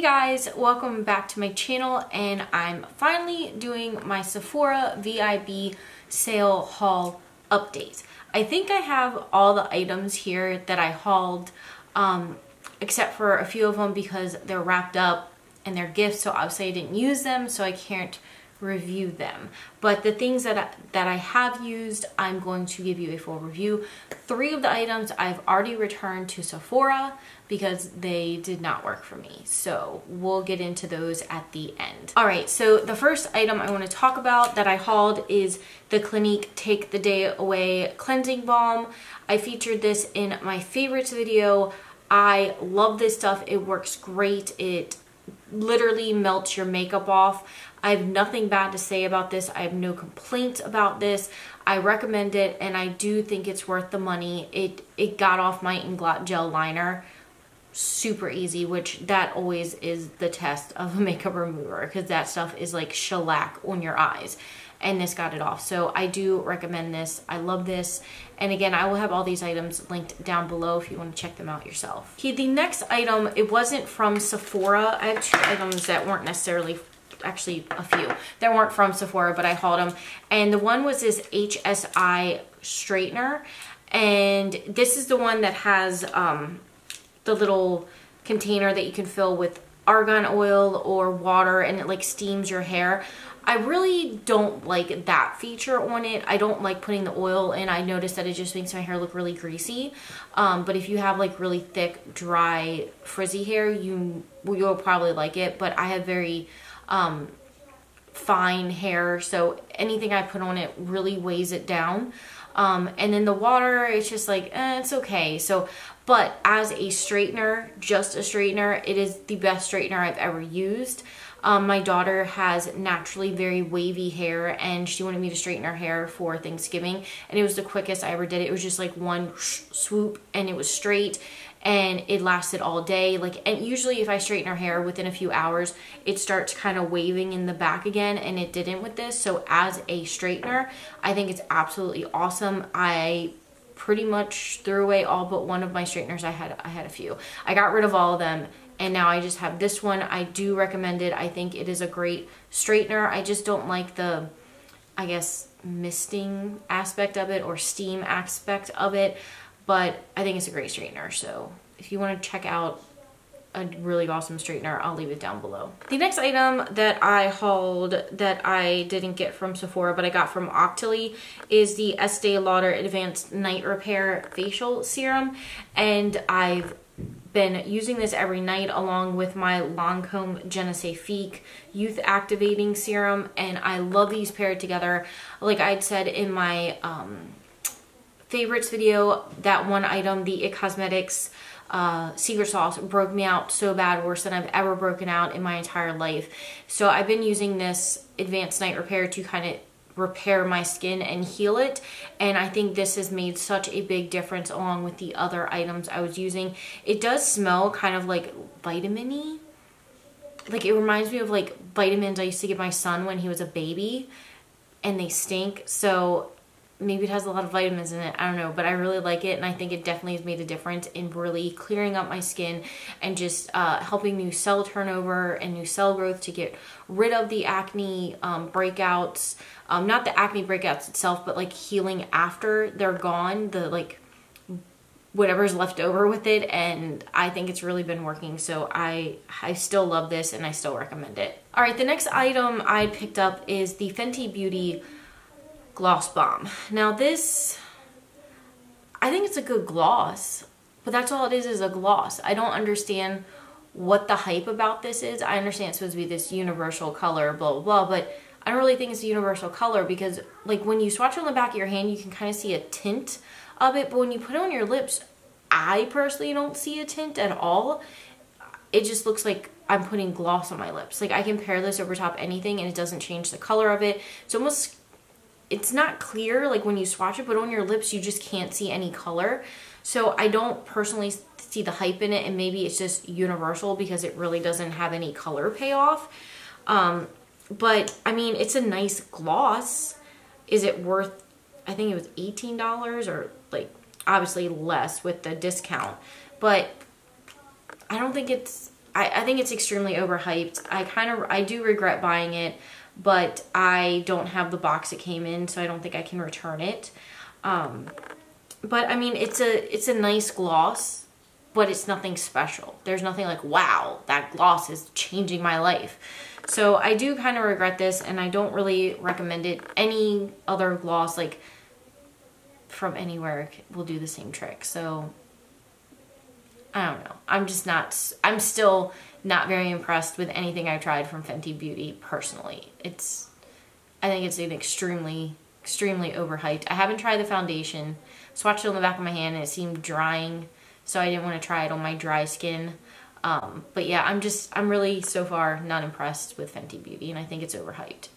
guys, welcome back to my channel, and I'm finally doing my Sephora VIB sale haul update. I think I have all the items here that I hauled, except for a few of them because they're wrapped up and they're gifts, so obviously I didn't use them, so I can't review them. But the things that I have used, I'm going to give you a full review. 3 of the items I've already returned to Sephora because they did not work for me. So we'll get into those at the end. All right, so the first item I want to talk about that I hauled is the Clinique Take the Day Away Cleansing Balm. I featured this in my favorites video. I love this stuff. It works great. It literally melts your makeup off. I have nothing bad to say about this. I have no complaints about this. I recommend it, and I do think it's worth the money. It got off my Inglot gel liner super easy, which that always is the test of a makeup remover, because that stuff is like shellac on your eyes, and this got it off. So I do recommend this. I love this. And again, I will have all these items linked down below if you want to check them out yourself. Okay, the next item, it wasn't from Sephora. I have 2 items that weren't necessarily, actually a few that weren't from Sephora, but I hauled them. And the one was this HSI straightener, and this is the one that has the little container that you can fill with argan oil or water, and it like steams your hair. I really don't like that feature on it. I don't like putting the oil in. I noticed that it just makes my hair look really greasy. But if you have like really thick, dry, frizzy hair, you'll probably like it. But I have very fine hair, so anything I put on it really weighs it down. And then the water, it's just like, it's okay. So, but as a straightener, just a straightener, it is the best straightener I've ever used. My daughter has naturally very wavy hair, and she wanted me to straighten her hair for Thanksgiving, and it was the quickest I ever did it. It was just like one swoop, and it was straight, and it lasted all day. Like, and usually if I straighten her hair within a few hours, it starts kind of waving in the back again, and it didn't with this. So as a straightener, I think it's absolutely awesome. I pretty much threw away all but one of my straighteners. I had a few. I got rid of all of them, and now I just have this one. I do recommend it. I think it is a great straightener. I just don't like the, I guess, misting aspect of it or steam aspect of it, but I think it's a great straightener. So if you want to check out a really awesome straightener, I'll leave it down below. The next item that I hauled that I didn't get from Sephora but I got from Octoly is the ESTEE Lauder Advanced Night Repair Facial Serum, and I've been using this every night along with my Lancome Je ne sais Fique Youth Activating Serum, and I love these paired together. Like I'd said in my favorites video, that one item, the IT Cosmetics Secret Sauce, broke me out so bad, worse than I've ever broken out in my entire life. So I've been using this Advanced Night Repair to kind of repair my skin and heal it, and I think this has made such a big difference along with the other items I was using. It does smell kind of like vitamin-y. Like, it reminds me of like vitamins I used to give my son when he was a baby, and they stink. So maybe it has a lot of vitamins in it, I don't know, but I really like it, and I think it definitely has made a difference in really clearing up my skin and just helping new cell turnover and new cell growth to get rid of the acne breakouts. Not the acne breakouts itself, but like healing after they're gone, the like whatever's left over with it, and I think it's really been working. So I still love this, and I still recommend it. All right, the next item I picked up is the Fenty Beauty Gloss Bomb. Now this, I think it's a good gloss, but that's all it is a gloss. I don't understand what the hype about this is. I understand it's supposed to be this universal color, blah, blah, blah, but I don't really think it's a universal color, because like when you swatch it on the back of your hand, you can kind of see a tint of it, but when you put it on your lips, I personally don't see a tint at all. It just looks like I'm putting gloss on my lips. Like, I can pair this over top anything and it doesn't change the color of it. It's almost, it's not clear like when you swatch it, but on your lips you just can't see any color. So I don't personally see the hype in it, and maybe it's just universal because it really doesn't have any color payoff. But I mean, it's a nice gloss. Is it worth, I think it was $18, or like obviously less with the discount, but I don't think it's I think it's extremely overhyped. I do regret buying it, but I don't have the box it came in, so I don't think I can return it. But I mean, it's a nice gloss, but it's nothing special. There's nothing like, wow, that gloss is changing my life. So I do kind of regret this, and I don't really recommend it. Any other gloss, like from anywhere, will do the same trick. So I don't know. I'm still not very impressed with anything I tried from Fenty Beauty personally. I think it's an extremely overhyped. I haven't tried the foundation. Swatched it on the back of my hand and it seemed drying, so I didn't want to try it on my dry skin. But yeah, I'm really so far not impressed with Fenty Beauty, and I think it's overhyped.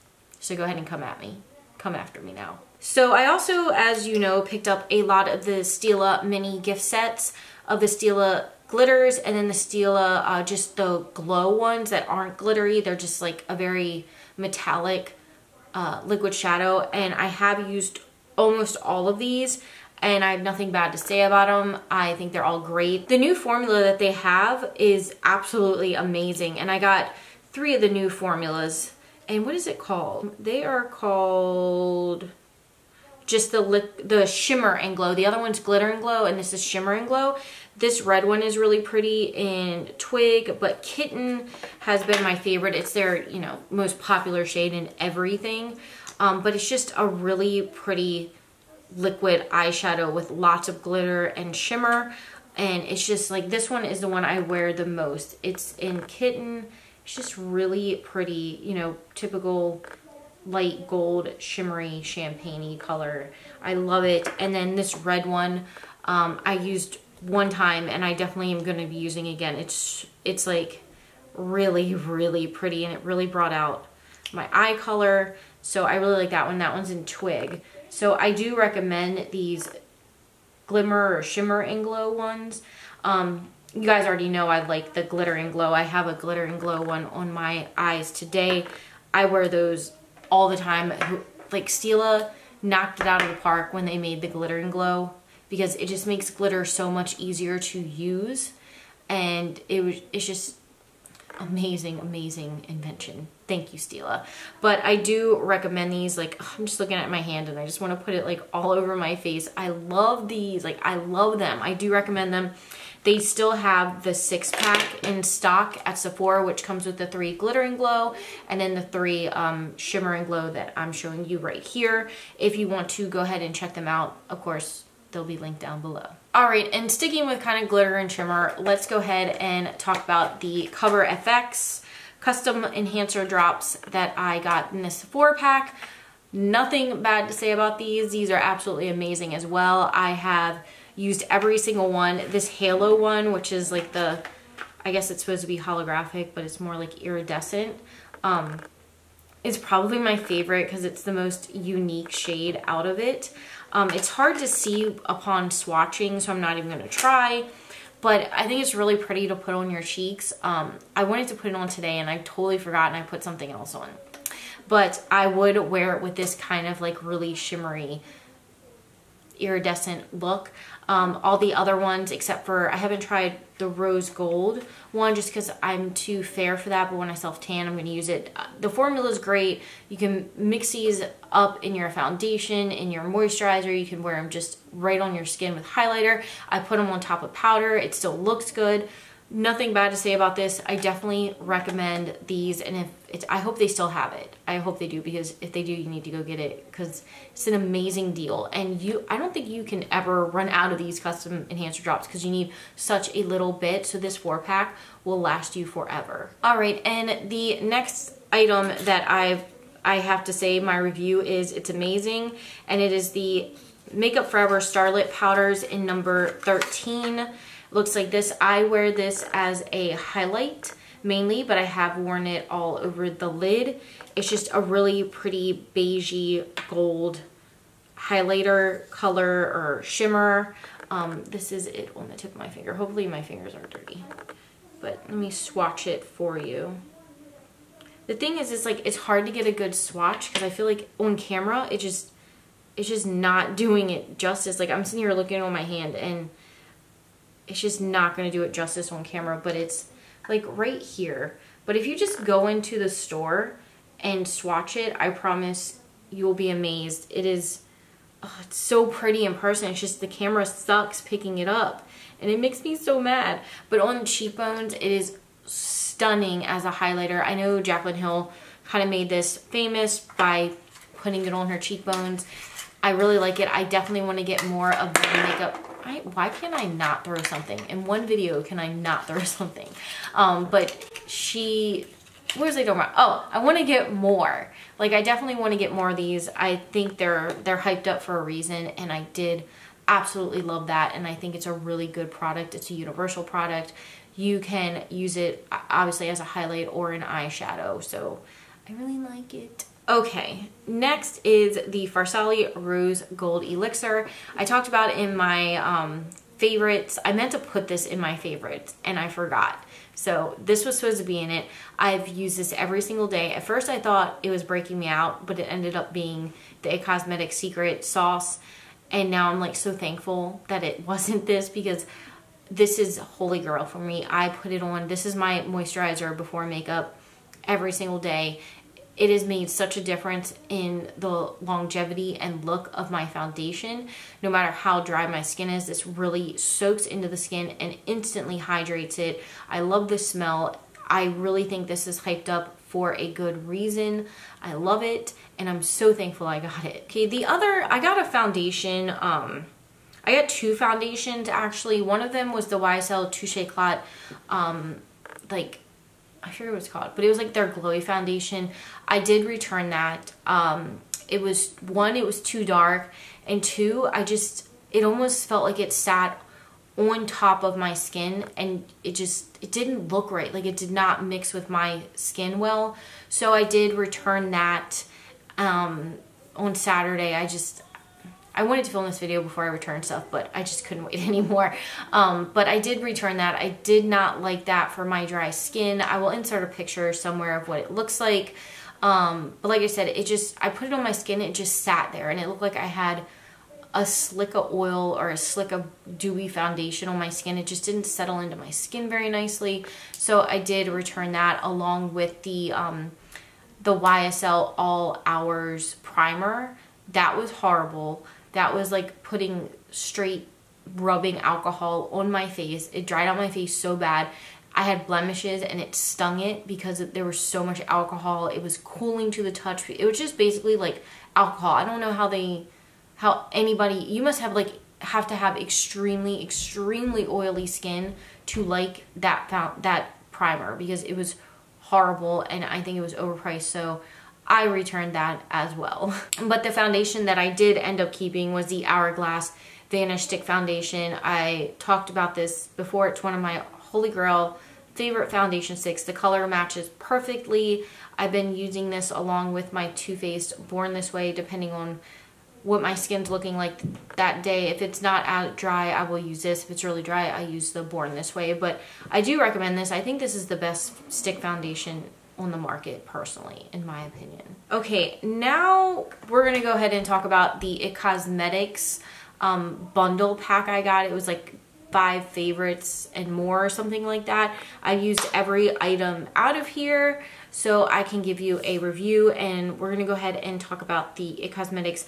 So go ahead and come after me now. So I also, as you know, picked up a lot of the Stila mini gift sets of the Stila glitters, and then the Stila just the glow ones that aren't glittery. They're just like a very metallic liquid shadow, and I have used almost all of these, and I have nothing bad to say about them. I think they're all great. The new formula that they have is absolutely amazing, and I got 3 of the new formulas. And what is it called? They are called just the Shimmer and Glow. The other one's Glitter and Glow, and this is Shimmer and Glow. This red one is really pretty in Twig, but Kitten has been my favorite. It's their, you know, most popular shade in everything. But it's just a really pretty liquid eyeshadow with lots of glitter and shimmer. And it's just like, this one is the one I wear the most. It's in Kitten. It's just really pretty, you know, typical light gold, shimmery, champagne-y color. I love it. And then this red one, I used one time, and I definitely am going to be using again. It's like really pretty, and it really brought out my eye color. So I really like that one. That one's in Twig. So I do recommend these Glimmer or Shimmer and Glow ones. You guys already know I like the Glitter and Glow. I have a Glitter and Glow one on my eyes today. I wear those all the time. Like, Stila knocked it out of the park when they made the Glitter and Glow, because it just makes glitter so much easier to use, and it's just amazing invention. Thank you, Stila. But I do recommend these. Like, I'm just looking at my hand and I just want to put it like all over my face. I love these. Like, I love them. I do recommend them. They still have the 6-pack in stock at Sephora, which comes with the 3 Glitter and Glow and then the 3 Shimmer and Glow that I'm showing you right here. If you want to go ahead and check them out, of course, they'll be linked down below. All right, and sticking with kind of glitter and shimmer, let's go ahead and talk about the Cover FX custom enhancer drops that I got in the Sephora pack. Nothing bad to say about these. These are absolutely amazing as well. I have used every single one. This Halo one, which is like the, I guess it's supposed to be holographic, but it's more like iridescent, is probably my favorite because it's the most unique shade out of it. It's hard to see upon swatching, so I'm not even going to try, but I think it's really pretty to put on your cheeks. I wanted to put it on today and I totally forgot, and I put something else on. But I would wear it with this kind of like really shimmery, iridescent look. All the other ones, except for, I haven't tried the rose gold one just because I'm too fair for that, but when I self tan, I'm going to use it. The formula is great. You can mix these up in your foundation, in your moisturizer. You can wear them just right on your skin with highlighter. I put them on top of powder. It still looks good. Nothing bad to say about this. I definitely recommend these, and if it's, I hope they still have it. I hope they do, because if they do, you need to go get it because it's an amazing deal. And I don't think you can ever run out of these custom enhancer drops because you need such a little bit. So this 4-pack will last you forever. All right, and the next item that I have to say my review is, it's amazing, and it is the Makeup Forever Starlit Powders in number 13. Looks like this. I wear this as a highlight mainly, but I have worn it all over the lid. It's just a really pretty beigey gold highlighter color or shimmer. This is it on the tip of my finger. Hopefully my fingers aren't dirty, but let me swatch it for you. The thing is, it's like, it's hard to get a good swatch because I feel like on camera it's just not doing it justice. Like, I'm sitting here looking on my hand and it's just not going to do it justice on camera, but it's like right here. But if you just go into the store and swatch it, I promise you'll be amazed. It is, oh, it's so pretty in person. It's just the camera sucks picking it up and it makes me so mad. But on cheekbones, it is stunning as a highlighter. I know Jaclyn Hill kind of made this famous by putting it on her cheekbones. I really like it. I definitely want to get more of the makeup. Why can I not throw something? In one video, can I not throw something? But what was I talking about? Oh, I want to get more. Like, I definitely want to get more of these. I think they're hyped up for a reason, and I did absolutely love that. And I think it's a really good product. It's a universal product. You can use it obviously as a highlight or an eyeshadow. So I really like it. Okay, next is the Farsali Rose Gold Elixir. I talked about it in my favorites. I meant to put this in my favorites and I forgot. So this was supposed to be in it. I've used this every single day. At first I thought it was breaking me out, but it ended up being the IT Cosmetics secret sauce. And now I'm like so thankful that it wasn't this, because this is holy grail for me. I put it on. This is my moisturizer before makeup every single day. It has made such a difference in the longevity and look of my foundation. No matter how dry my skin is, this really soaks into the skin and instantly hydrates it. I love the smell. I really think this is hyped up for a good reason. I love it, and I'm so thankful I got it. Okay, I got a foundation. I got two foundations actually. One of them was the YSL Touche Éclat, I forget what it's called, but it was like their glowy foundation. I did return that. It was, one, it was too dark, and two, it almost felt like it sat on top of my skin, and it didn't look right. Like, it did not mix with my skin well. So I did return that on Saturday. I wanted to film this video before I returned stuff, but I just couldn't wait anymore. But I did return that. I did not like that for my dry skin. I will insert a picture somewhere of what it looks like. But like I said, I put it on my skin, it just sat there, and it looked like I had a slick of oil or a slick of dewy foundation on my skin. It just didn't settle into my skin very nicely. So I did return that, along with the YSL All Hours primer. That was horrible. That was like putting straight rubbing alcohol on my face. It dried out my face so bad. I had blemishes and it stung it because there was so much alcohol. It was cooling to the touch. It was just basically like alcohol. I don't know how anybody, you must have to have extremely, extremely oily skin to like that primer, because it was horrible and I think it was overpriced. So I returned that as well. But the foundation that I did end up keeping was the Hourglass Vanish Stick Foundation. I talked about this before. It's one of my holy grail favorite foundation sticks. The color matches perfectly. I've been using this along with my Too Faced Born This Way, depending on what my skin's looking like that day. If it's not as dry, I will use this. If it's really dry, I use the Born This Way. But I do recommend this. I think this is the best stick foundation on the market, personally, in my opinion. Okay, now we're gonna go ahead and talk about the IT Cosmetics bundle pack I got. It was like 5 favorites and more, or something like that. I used every item out of here so I can give you a review, and we're gonna go ahead and talk about the IT Cosmetics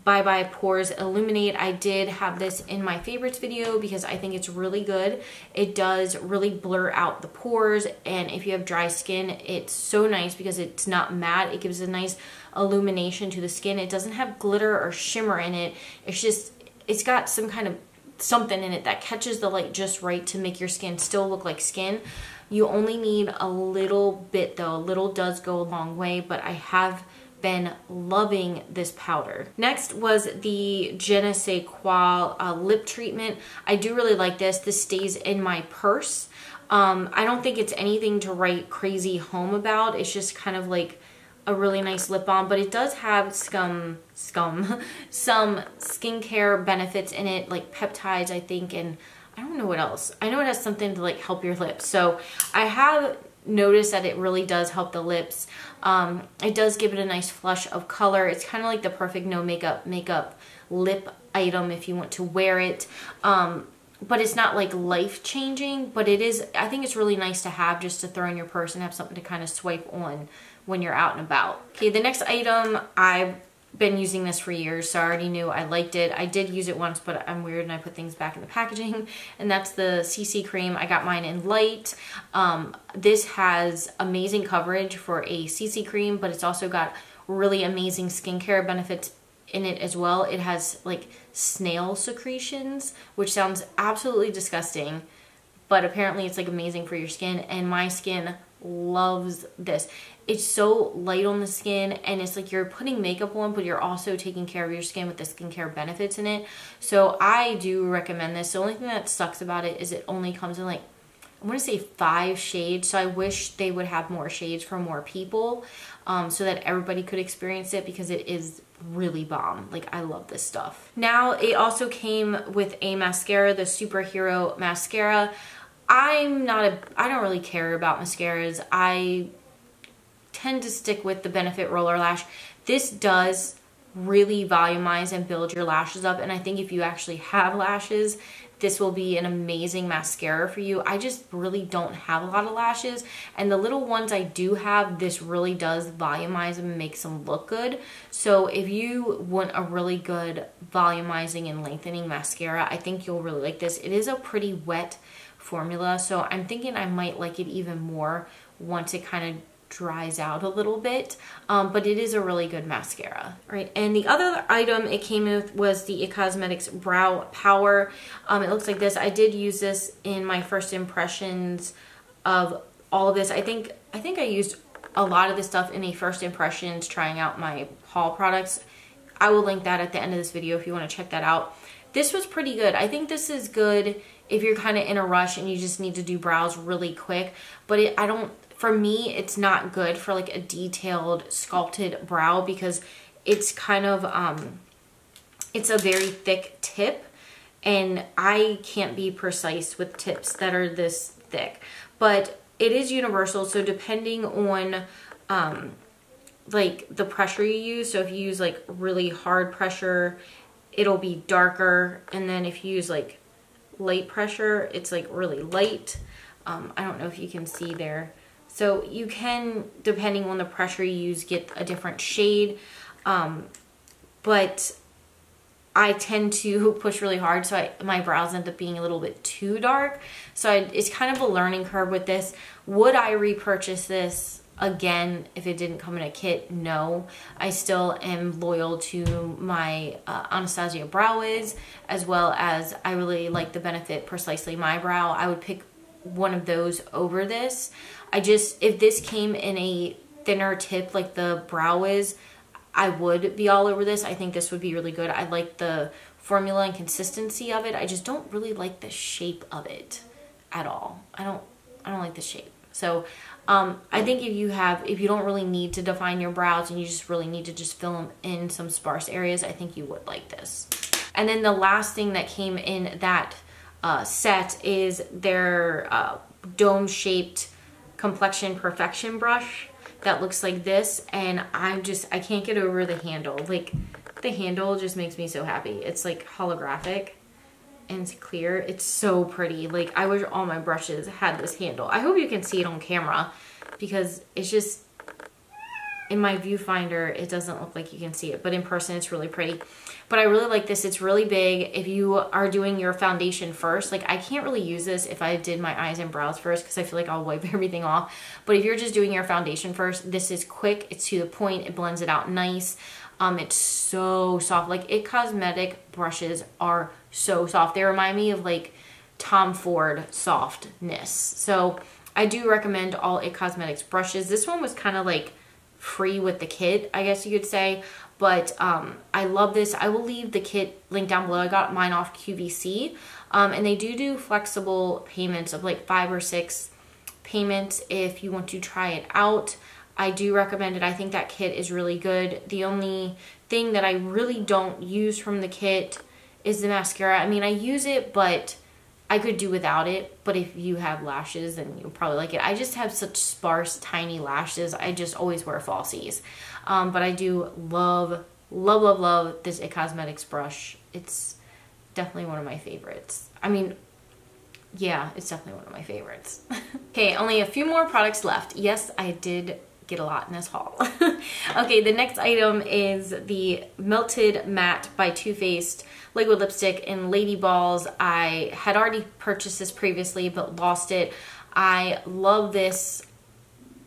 Bye Bye Pores Illuminate. I did have this in my favorites video because I think it's really good. It does really blur out the pores, and if you have dry skin, it's so nice because it's not matte. It gives a nice illumination to the skin. It doesn't have glitter or shimmer in it. It's got some kind of something in it that catches the light just right to make your skin still look like skin. You only need a little bit though. A little does go a long way, but I have been loving this powder. Next was the Je ne sais quoi lip treatment. I do really like this. This stays in my purse. I don't think it's anything to write crazy home about. It's just kind of like a really nice lip balm, but it does have some skincare benefits in it, like peptides, I think, and I don't know what else. I know it has something to like help your lips. So I have noticed that it really does help the lips. It does give it a nice flush of color. It's kind of like the perfect no makeup lip item if you want to wear it. but it's not like life-changing, but it is, I think it's really nice to have just to throw in your purse and have something to kind of swipe on when you're out and about. Okay, the next item, I've been using this for years, so I already knew I liked it. I did use it once, but I'm weird and I put things back in the packaging, and that's the CC cream. I got mine in light. This has amazing coverage for a CC cream, but it's also got really amazing skincare benefits in it as well. It has like snail secretions, which sounds absolutely disgusting, but apparently it's like amazing for your skin, and my skin loves this. It's so light on the skin, and it's like you're putting makeup on, but you're also taking care of your skin with the skincare benefits in it. So I do recommend this. The only thing that sucks about it is it only comes in like, I want to say 5 shades. So I wish they would have more shades for more people, so that everybody could experience it, because it is really bomb. Like, I love this stuff. Now, it also came with a mascara, the Superhero Mascara. I don't really care about mascaras. I tend to stick with the Benefit Roller Lash. This does really volumize and build your lashes up, and I think if you actually have lashes, this will be an amazing mascara for you. I just really don't have a lot of lashes, and the little ones I do have, this really does volumize them and makes them look good. So if you want a really good volumizing and lengthening mascara, I think you'll really like this. It is a pretty wet formula, so I'm thinking I might like it even more once it kind of dries out a little bit, but it is a really good mascara. Right, and the other item it came with was the IT Cosmetics Brow Power. It looks like this. I did use this in my first impressions of all of this. I think I used a lot of this stuff in a first impressions trying out my haul products. I will link that at the end of this video if you want to check that out. This was pretty good. I think this is good if you're kind of in a rush and you just need to do brows really quick, but for me, it's not good for like a detailed sculpted brow, because it's kind of, it's a very thick tip, and I can't be precise with tips that are this thick. But it is universal, so depending on like the pressure you use, so if you use like really hard pressure, it'll be darker, and then if you use like light pressure, it's like really light. I don't know if you can see there. So you can, depending on the pressure you use, get a different shade, but I tend to push really hard, so my brows end up being a little bit too dark. So it's kind of a learning curve with this. Would I repurchase this again if it didn't come in a kit? No. I still am loyal to my Anastasia Brow Wiz, as well as I really like the Benefit Precisely My Brow. I would pick one of those over this. If this came in a thinner tip like the Brow Wiz, I would be all over this. I think this would be really good. I like the formula and consistency of it. I just don't really like the shape of it at all. I don't like the shape. So I think if you don't really need to define your brows and you just really need to just fill them in some sparse areas, I think you would like this. And then the last thing that came in that set is their dome-shaped complexion perfection brush that looks like this, and I can't get over the handle. Like, the handle just makes me so happy. It's like holographic and it's clear. It's so pretty. Like, I wish all my brushes had this handle. I hope you can see it on camera, because it's just, in my viewfinder, it doesn't look like you can see it, but in person it's really pretty. But I really like this. It's really big. If you are doing your foundation first, like, I can't really use this if I did my eyes and brows first, because I feel like I'll wipe everything off. But if you're just doing your foundation first, this is quick. It's to the point. It blends it out nice. It's so soft. Like, IT Cosmetic brushes are so soft. They remind me of like Tom Ford softness. So I do recommend all IT Cosmetics brushes. This one was kind of like free with the kit, I guess you could say. But I love this. I will leave the kit link down below. I got mine off QVC. And they do flexible payments of like 5 or 6 payments if you want to try it out. I do recommend it. I think that kit is really good. The only thing that I really don't use from the kit is the mascara. I mean, I use it, but I could do without it. But if you have lashes, then you'll probably like it. I just have such sparse, tiny lashes. I just always wear falsies. But I do love, love, love, love this IT Cosmetics brush. It's definitely one of my favorites. I mean, yeah, it's definitely one of my favorites. Okay, only a few more products left. Yes, I did get a lot in this haul. Okay, the next item is the Melted Matte by Too Faced liquid lipstick in Lady Balls. I had already purchased this previously but lost it. I love this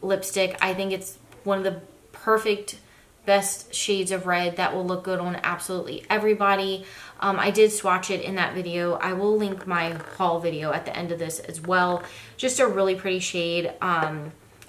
lipstick. I think it's one of the perfect best shades of red that will look good on absolutely everybody. I did swatch it in that video. I will link my haul video at the end of this as well. Just a really pretty shade.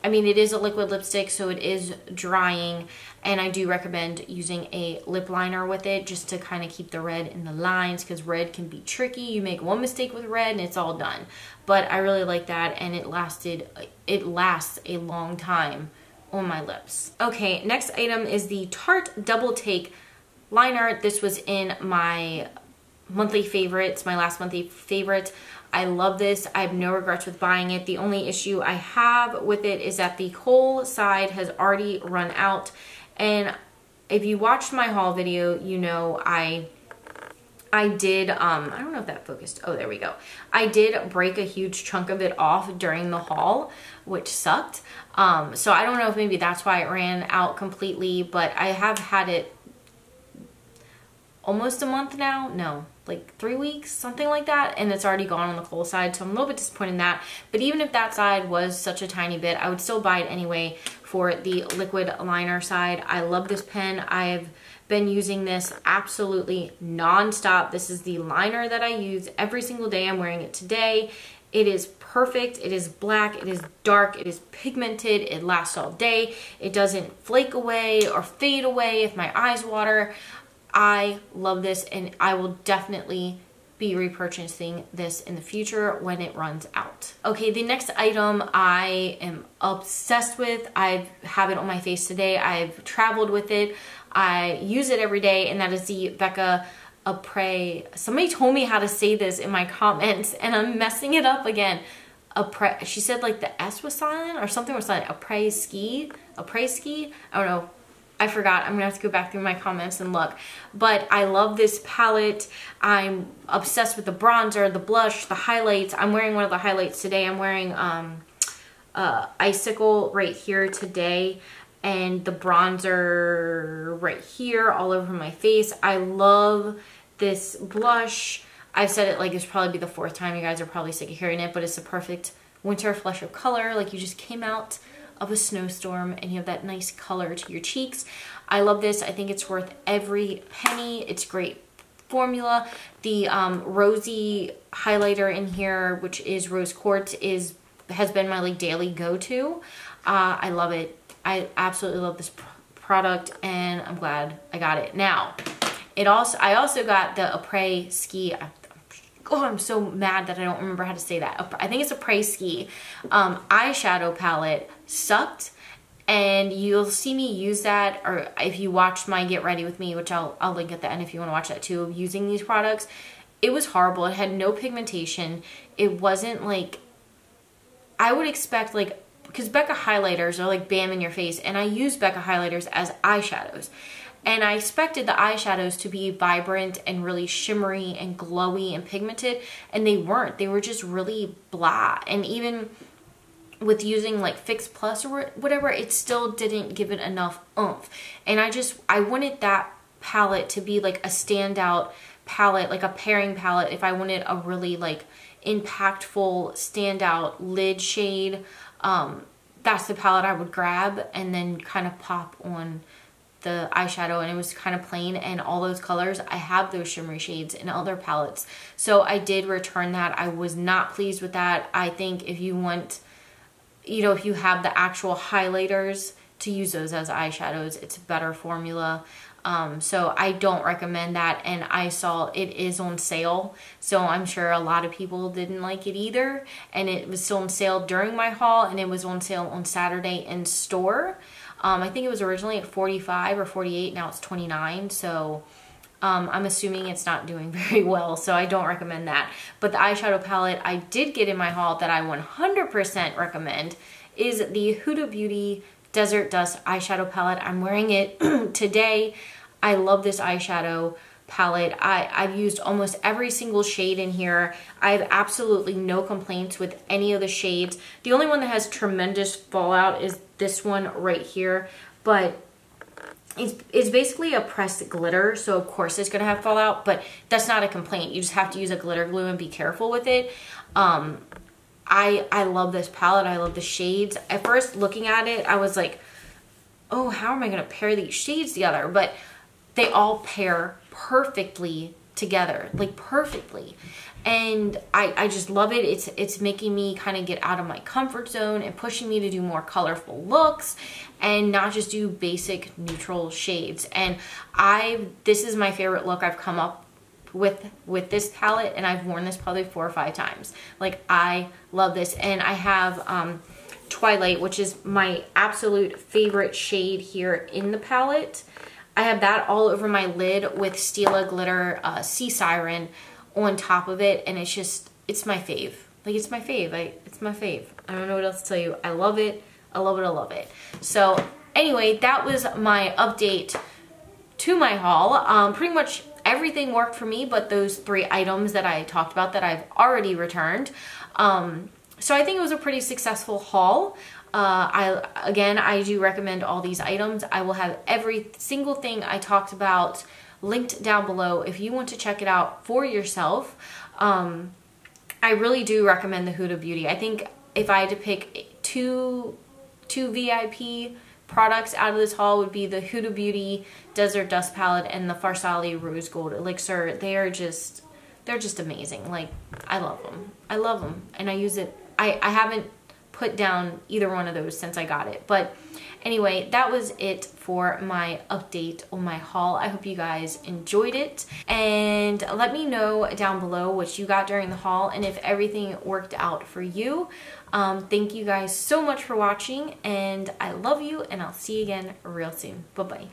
I mean, it is a liquid lipstick, so it is drying, and I do recommend using a lip liner with it just to kind of keep the red in the lines, because red can be tricky. You make one mistake with red and it's all done. But I really like that, and it lasts a long time on my lips. Okay, next item is the Tarte Double Take liner. This was in my monthly favorites, my last monthly favorite. I love this. I have no regrets with buying it. The only issue I have with it is that the kohl side has already run out. And if you watched my haul video, you know I did, I don't know if that focused. Oh, there we go. I did break a huge chunk of it off during the haul, which sucked. So I don't know if maybe that's why it ran out completely, but I have had it almost a month now. No, like 3 weeks, something like that, and it's already gone on the kohl side, so I'm a little bit disappointed in that. But even if that side was such a tiny bit, I would still buy it anyway for the liquid liner side. I love this pen. I've been using this absolutely non-stop. This is the liner that I use every single day. I'm wearing it today. It is perfect. It is black. It is dark. It is pigmented. It lasts all day. It doesn't flake away or fade away if my eyes water. I love this, and I will definitely be repurchasing this in the future when it runs out. Okay, the next item I am obsessed with. I have it on my face today. I've traveled with it. I use it every day, and that is the Becca Après. Somebody told me how to say this in my comments, and I'm messing it up again. Après. She said like the S was silent or something was silent. Après ski. Après ski. I don't know. I forgot. I'm gonna have to go back through my comments and look. But I love this palette. I'm obsessed with the bronzer, the blush, the highlights. I'm wearing one of the highlights today. I'm wearing Icicle right here today, and the bronzer right here all over my face. I love this blush. I've said it like it's probably be the 4th time. You guys are probably sick of hearing it, but it's the perfect winter flush of color. Like you just came out of a snowstorm and you have that nice color to your cheeks. I love this. I think it's worth every penny. It's great formula. The rosy highlighter in here, which is rose quartz, has been my like daily go-to. I love it. I absolutely love this product, and I'm glad I got it. Now, I also got the Après Ski. Oh, I'm so mad that I don't remember how to say that. I think it's Après Ski eyeshadow palette. Sucked, and you'll see me use that, or if you watched my Get Ready With Me, which I'll link at the end if you want to watch that too, of using these products. It was horrible. It had no pigmentation. It wasn't like, I would expect like, because Becca highlighters are like bam in your face, and I use Becca highlighters as eyeshadows. And I expected the eyeshadows to be vibrant and really shimmery and glowy and pigmented, and they weren't. They were just really blah. And even with using like Fix Plus or whatever, it still didn't give it enough oomph. And I wanted that palette to be like a standout palette, like a pairing palette. If I wanted a really like impactful standout lid shade, that's the palette I would grab and then kind of pop on the eyeshadow. And it was kind of plain, and all those colors, I have those shimmery shades in other palettes. So I did return that. I was not pleased with that. I think if you want, you know, if you have the actual highlighters, to use those as eyeshadows, it's a better formula. So I don't recommend that, and I saw it is on sale, so I'm sure a lot of people didn't like it either, and it was still on sale during my haul, and it was on sale on Saturday in store. I think it was originally at $45 or $48, now it's $29, so I'm assuming it's not doing very well, so I don't recommend that. But the eyeshadow palette I did get in my haul that I 100% recommend is the Huda Beauty Desert Dust eyeshadow palette. I'm wearing it today. I love this eyeshadow palette. I've used almost every single shade in here. I have absolutely no complaints with any of the shades. The only one that has tremendous fallout is this one right here, but it's basically a pressed glitter, so of course it's gonna have fallout, but that's not a complaint. You just have to use a glitter glue and be careful with it. I love this palette. I love the shades. At first looking at it, I was like, oh, how am I gonna pair these shades together? But they all pair perfectly together, like perfectly. And I just love it. It's making me kind of get out of my comfort zone and pushing me to do more colorful looks and not just do basic neutral shades. And this is my favorite look I've come up with this palette, and I've worn this probably 4 or 5 times. Like, I love this. And I have Twilight, which is my absolute favorite shade here in the palette. I have that all over my lid with Stila Glitter Sea Siren on top of it, and it's my fave. Like, it's my fave. It's my fave. I don't know what else to tell you. I love it. I love it. I love it. So anyway, that was my update to my haul. Pretty much everything worked for me, but those 3 items that I talked about that I've already returned. So I think it was a pretty successful haul. Again, I do recommend all these items. I will have every single thing I talked about linked down below if you want to check it out for yourself. I really do recommend the Huda Beauty. I think if I had to pick two VIP products out of this haul, would be the Huda Beauty Desert Dust Palette and the Farsali Rose Gold Elixir. They're just amazing. Like, I love them. I love them, and I use it. I haven't put down either one of those since I got it. But anyway, that was it for my update on my haul. I hope you guys enjoyed it, and let me know down below what you got during the haul and if everything worked out for you. Thank you guys so much for watching, and I love you, and I'll see you again real soon. Bye-bye.